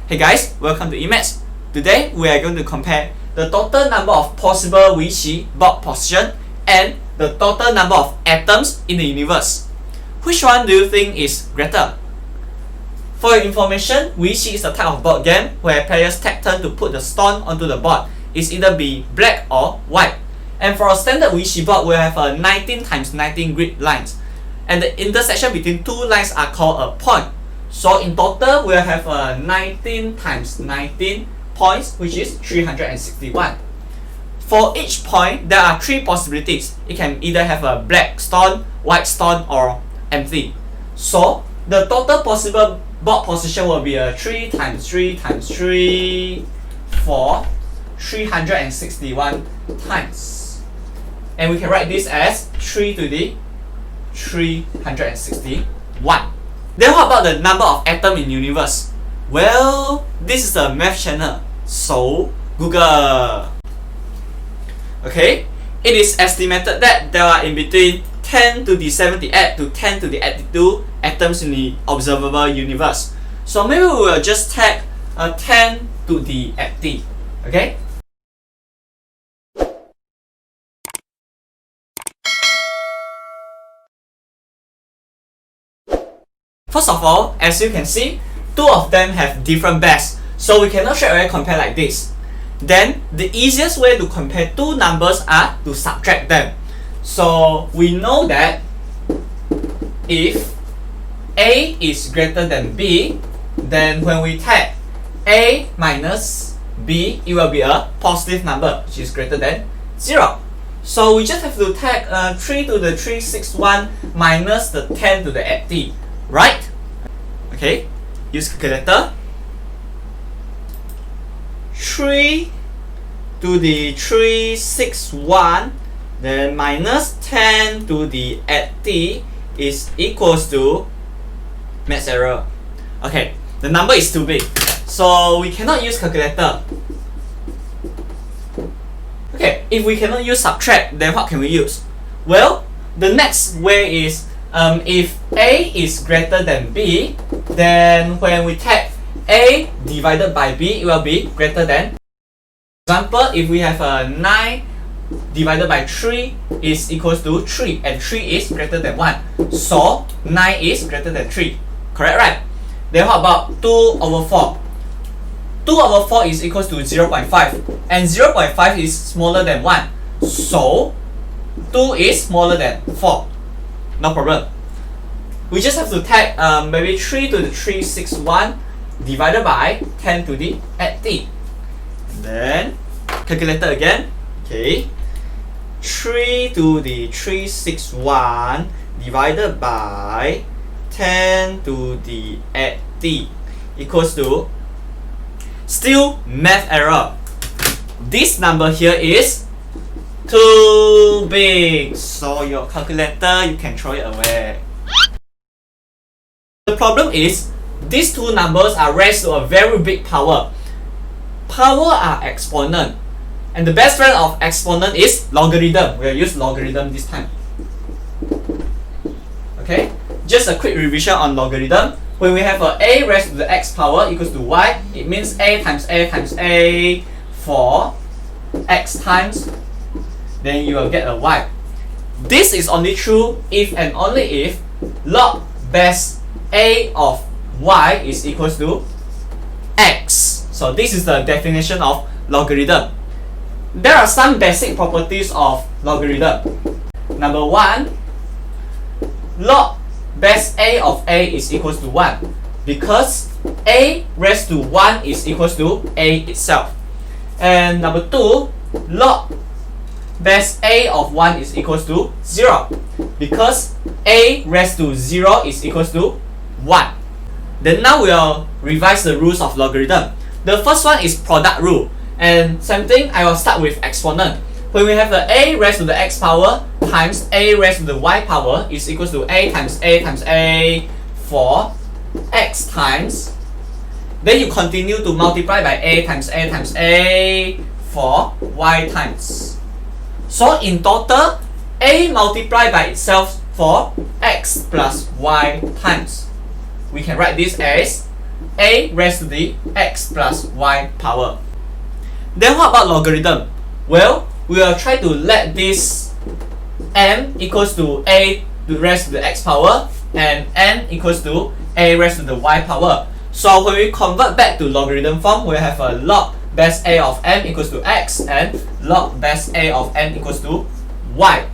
Hey guys, welcome to eMaths. Today we are going to compare the total number of possible Weiqi bulk position and the total number of atoms in the universe. Which one do you think is greater? For your information, Weiqi is a type of board game where players take turn to put the stone onto the board. It's either be black or white. And for a standard Weiqi board, we have a 19 × 19 grid lines. And the intersection between two lines are called a point. So in total, we'll have 19 × 19 points, which is 361. For each point, there are three possibilities. It can either have a black stone, white stone, or empty. So the total possible board position will be a 3 × 3 × 3 for 361 times. And we can write this as 3 to the 361. Then what about the number of atoms in universe? Well, this is a math channel, so Google. Okay, it is estimated that there are in between 10 to the 78 to 10 to the 82 atoms in the observable universe. So maybe we will just take 10 to the 80. Okay. First of all, as you can see, two of them have different bases, so we cannot straight away compare like this. Then, the easiest way to compare two numbers are to subtract them. So, we know that if A is greater than B, then when we take A minus B, it will be a positive number, which is greater than 0. So, we just have to take 3 to the 361 minus the 10 to the 80. Right? Okay, use calculator. 3 to the 361 then minus 10 to the 80 is equals to math error. Okay, the number is too big, so we cannot use calculator. Okay, if we cannot use subtract, then what can we use? Well, the next way is if A is greater than B, then when we take A divided by B, it will be greater than. For example, if we have a 9 divided by 3 is equals to 3, and 3 is greater than 1. So 9 is greater than 3. Correct, right? Then what about 2 over 4? 2 over 4 is equals to 0.5, and 0.5 is smaller than 1. So 2 is smaller than 4. No problem. We just have to take maybe 3 to the 361 divided by 10 to the 80. Then calculator again. Okay. 3 to the 361 divided by 10 to the 80 equals to, still math error. This number here is too big, so your calculator, you can throw it away. The problem is, these two numbers are raised to a very big power. Power are exponent, and the best friend of exponent is logarithm. We'll use logarithm this time. Okay, just a quick revision on logarithm. When we have a raised to the x power equals to y, it means a times a times a for x times, then you will get a y. This is only true if and only if log base a of y is equals to x. So this is the definition of logarithm. There are some basic properties of logarithm. Number 1, log base a of a is equals to 1 because a raised to 1 is equals to a itself. And number 2, log base a of 1 is equals to 0 because a raised to 0 is equals to 1. Then now we'll revise the rules of logarithm. The first one is product rule, and same thing, I will start with exponent. When we have the a raised to the x power times a raised to the y power is equals to a times a times a for x times, then you continue to multiply by a times a times a for y times. So in total, a multiplied by itself for x plus y times. We can write this as a raised to the x plus y power. Then what about logarithm? Well, we will try to let this m equals to a raised to the x power and n equals to a raised to the y power. So when we convert back to logarithm form, we have a log base a of m equals to x and log base a of n equals to y.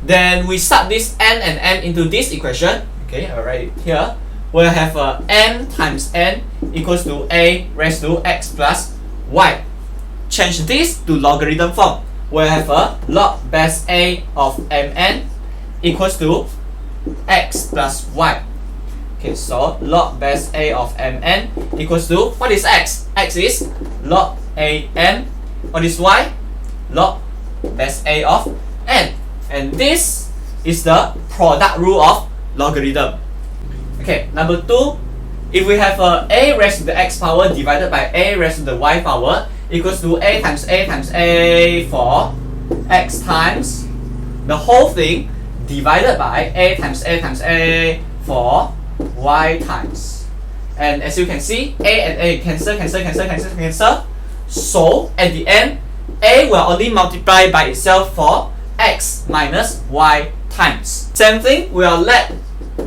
Then we start this n and m into this equation. Okay, I'll write it here. We'll have m times n equals to a raised to x plus y. Change this to logarithm form. We'll have a log base a of mn equals to x plus y. Okay, so log base a of mn equals to, what is x? X is log a n. What is y? Log base a of n. And this is the product rule of logarithm. Okay, number 2, if we have a raised to the x power divided by a raised to the y power equals to a times a for x times the whole thing divided by a times a for y times. And as you can see, a and a cancel. So at the end, a will only multiply by itself for x minus y times. Same thing, we'll let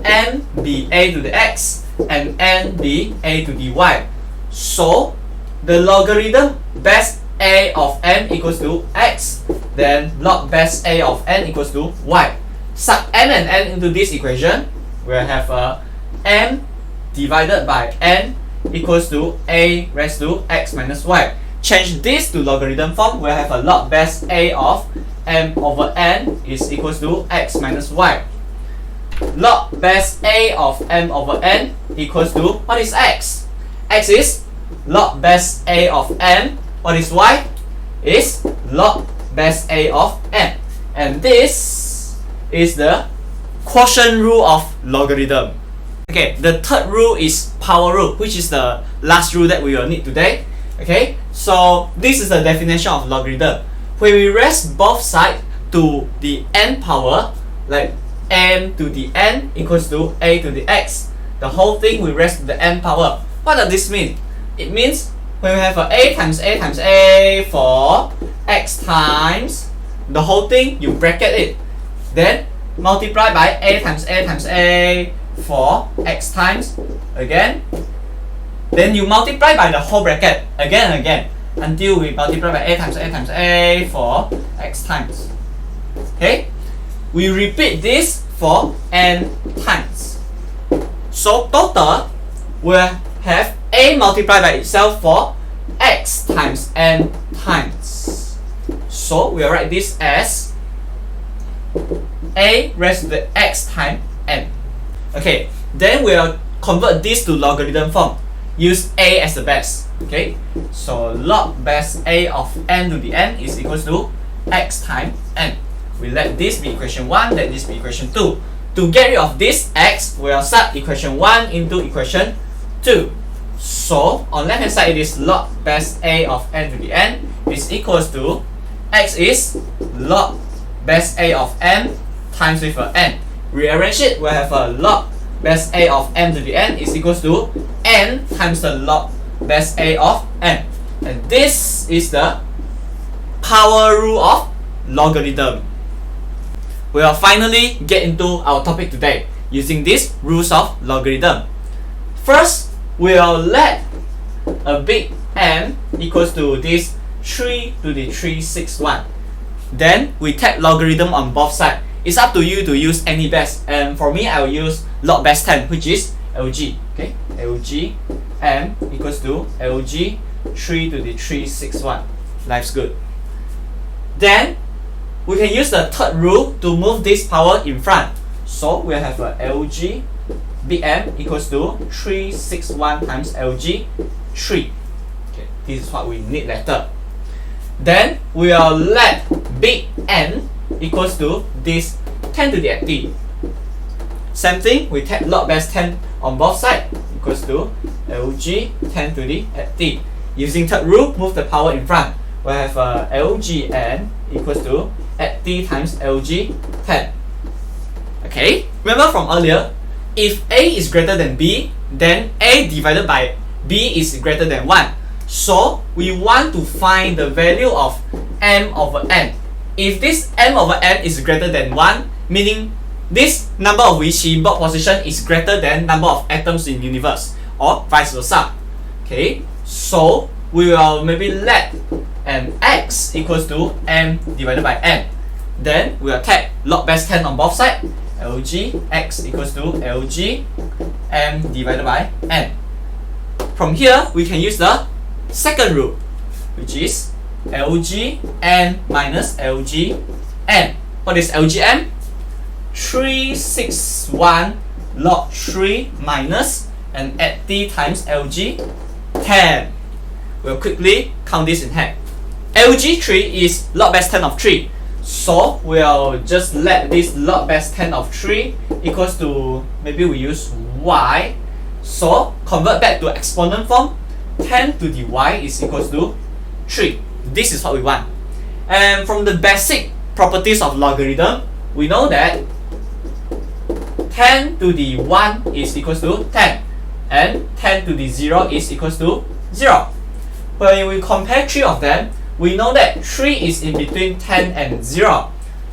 n be a to the x and n be a to the y. So the logarithm base a of m equals to x, then log base a of n equals to y. Suck m and n into this equation, we'll have m divided by n equals to a raised to x minus y. Change this to logarithm form, we'll have a log base a of m over n is equals to x minus y. Log base a of m over n equals to, what is x? X is log base a of m. What is y? Is log base a of n. And this is the quotient rule of logarithm. Okay, the third rule is power rule, which is the last rule that we will need today. Okay, so this is the definition of logarithm. When we raise both sides to the n power, like m to the n equals to a to the x, the whole thing we raise to the n power. What does this mean? It means when we have a times a for x times the whole thing, you bracket it, then multiply by a times a for x times again, then you multiply by the whole bracket again and again until we multiply by a times a for x times. Okay, we repeat this for n times. So total we'll have a multiplied by itself for x times n times. So we'll write this as a raised to the x times n. Okay, then we'll convert this to logarithm form. Use a as the base. Okay, so log base a of n to the n is equals to x times n. We let this be equation 1, let this be equation 2. To get rid of this x, we'll sub equation 1 into equation 2. So on left hand side it is log base a of n to the n is equals to x is log base a of m times with n. Rearrange it, we'll have a log base a of m to the n is equals to n times the log base a of n. And this is the power rule of logarithm. We will finally get into our topic today using these rules of logarithm. First, we will let a big M equals to this 3 to the 361. Then we take logarithm on both sides. It's up to you to use any base, and for me I will use log base 10, which is LG. Okay, LG M equals to LG 3 to the 361. Life's good. Then we can use the third rule to move this power in front. So we'll have a LG big M equals to 361 times LG 3. Okay, this is what we need later. Then we'll let big N equals to this 10 to the t. Same thing, we take log base 10 on both sides equals to LG 10 to the t. Using third rule, move the power in front. We'll have LGN equals to at t times LG 10. Okay, remember from earlier, if A is greater than B, then A divided by B is greater than 1. So we want to find the value of m over n. If this m over n is greater than 1, meaning this number of Weiqi bulk position is greater than number of atoms in universe, or vice versa. Okay, so we will maybe let x equals to m divided by n. Then we will take log base 10 on both sides. Lg x equals to Lg m divided by n. From here, we can use the second rule, which is Lg n minus Lg m. What is Lg m? 361 log 3 minus and add t times Lg 10. We'll quickly count this in head. Lg 3 is log base 10 of 3. So we'll just let this log base 10 of 3 equals to, maybe we use y. So convert back to exponent form. 10 to the y is equals to 3. This is what we want. And from the basic properties of logarithm, we know that 10 to the 1 is equals to 10. And 10 to the 0 is equals to 0. When we compare 3 of them, we know that 3 is in between 10 and 0.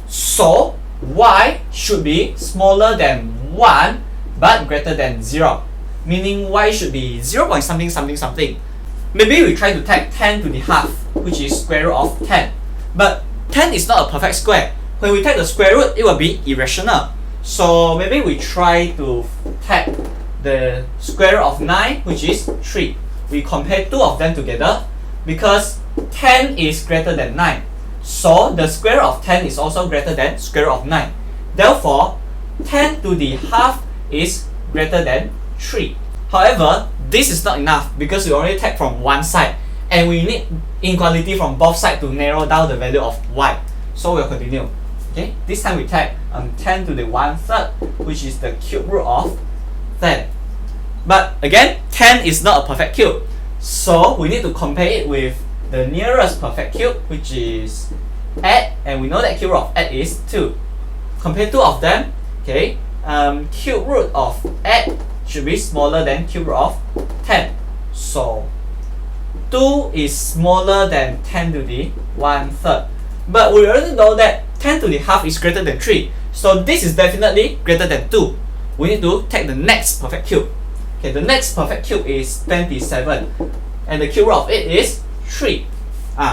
So y should be smaller than 1 but greater than 0. Meaning y should be 0 point something something something. Maybe we try to take 10 to the half, which is square root of 10. But 10 is not a perfect square. When we take the square root, it will be irrational. So maybe we try to take the square root of 9, which is 3. We compare two of them together because 10 is greater than 9. So the square root of 10 is also greater than square root of 9. Therefore, 10 to the half is greater than 3. However, this is not enough because we only take from one side and we need inequality from both sides to narrow down the value of y. So we'll continue. Okay, this time we take 10 to the 1/3, which is the cube root of 10. But again, 10 is not a perfect cube. So we need to compare it with the nearest perfect cube, which is 8, and we know that cube root of 8 is 2. Compare two of them. Okay, cube root of 8 should be smaller than cube root of 10. So 2 is smaller than 10 to the 1/3. But we already know that 10 to the half is greater than 3. So this is definitely greater than 2. We need to take the next perfect cube. Okay, the next perfect cube is 27. And the cube root of 8 is 3.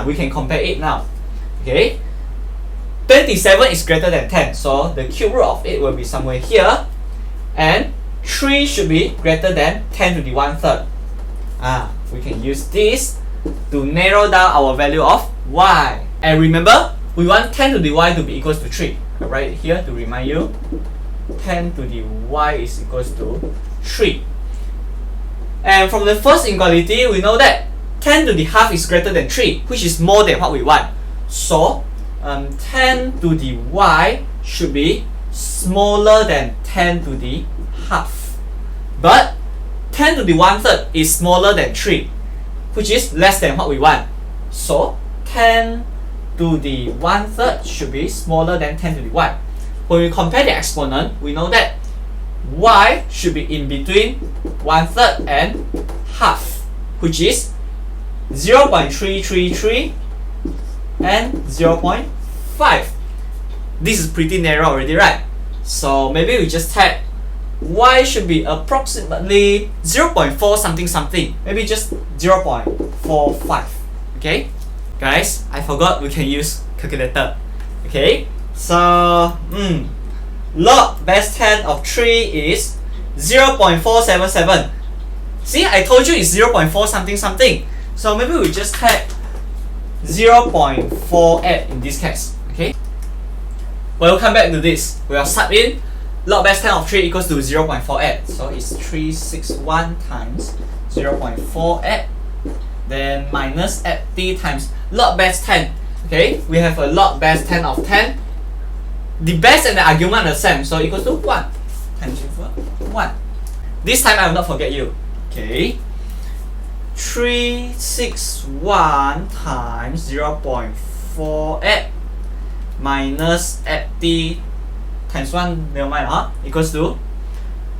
We can compare it now. Okay, 27 is greater than 10. So the cube root of 8 will be somewhere here. And 3 should be greater than 10 to the 1/3. We can use this to narrow down our value of y. And remember, we want 10 to the y to be equals to 3. I write it here to remind you. 10 to the y is equals to 3. And from the first inequality, we know that 10 to the half is greater than 3, which is more than what we want. So 10 to the y should be smaller than 10 to the half. But 10 to the 1/3 is smaller than 3, which is less than what we want. So 10 to the 1/3 should be smaller than 10 to the y. When we compare the exponent, we know that y should be in between 1/3 and half, which is 0.333 and 0.5. This is pretty narrow already, right? So maybe we just take y should be approximately 0.4 something something, maybe just 0.45. Okay, guys, I forgot we can use calculator. Okay, so log base 10 of 3 is 0.477. See, I told you it's 0.4 something something. So maybe we just take 0.48 in this case. Okay, we'll come back to this. We'll sub in log base 10 of 3 equals to 0.48. So it's 361 times 0.48. Then minus at t times log base 10. Okay, we have a log base 10 of 10. The base and the argument are the same, so equals to 1 times 1. This time I will not forget you. Okay, 361 times 0.48 minus at t times 1 equals to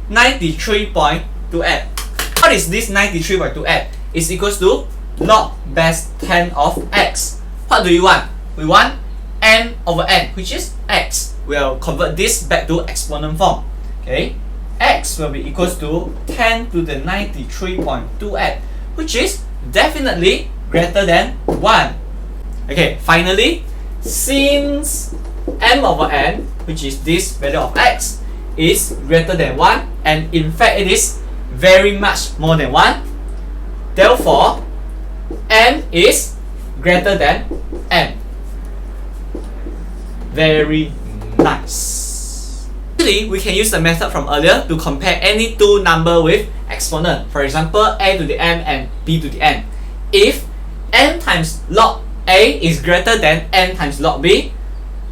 93.28. what is this 93/2x? It's equals to log base 10 of x. What do you want? We want n over n, which is x. We'll convert this back to exponent form. Okay, x will be equals to 10 to the 93.2x, which is definitely greater than 1. Okay, finally, since m over n, which is this value of x, is greater than 1, and in fact it is very much more than 1, therefore n is greater than n. Very nice. Actually, we can use the method from earlier to compare any two number with exponent. For example, a to the n and b to the n. If n times log a is greater than n times log b,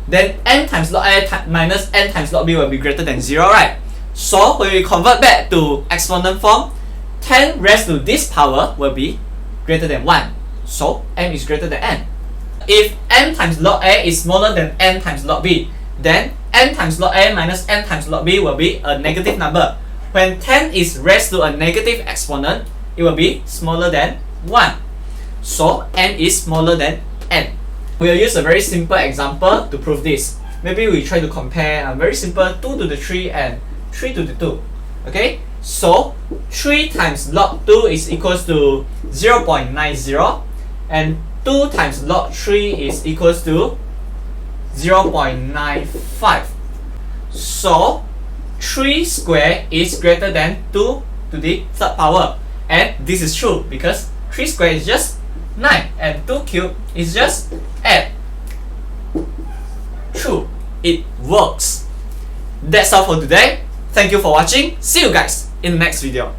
then n times log a minus n times log b will be greater than 0, right? So when we convert back to exponent form, 10 raised to this power will be greater than 1. So n is greater than n. If n times log a is smaller than n times log b, then n times log a minus n times log b will be a negative number. When 10 is raised to a negative exponent, it will be smaller than 1. So n is smaller than n. We'll use a very simple example to prove this. Maybe we try to compare a very simple 2 to the 3 and 3 to the 2. Okay, so 3 times log 2 is equals to 0.90, and 2 times log 3 is equals to 0.95. So 3 squared is greater than 2 to the third power, and this is true because 3 squared is just 9 and 2 cubed is just 8. True, it works. That's all for today. Thank you for watching. See you guys in the next video.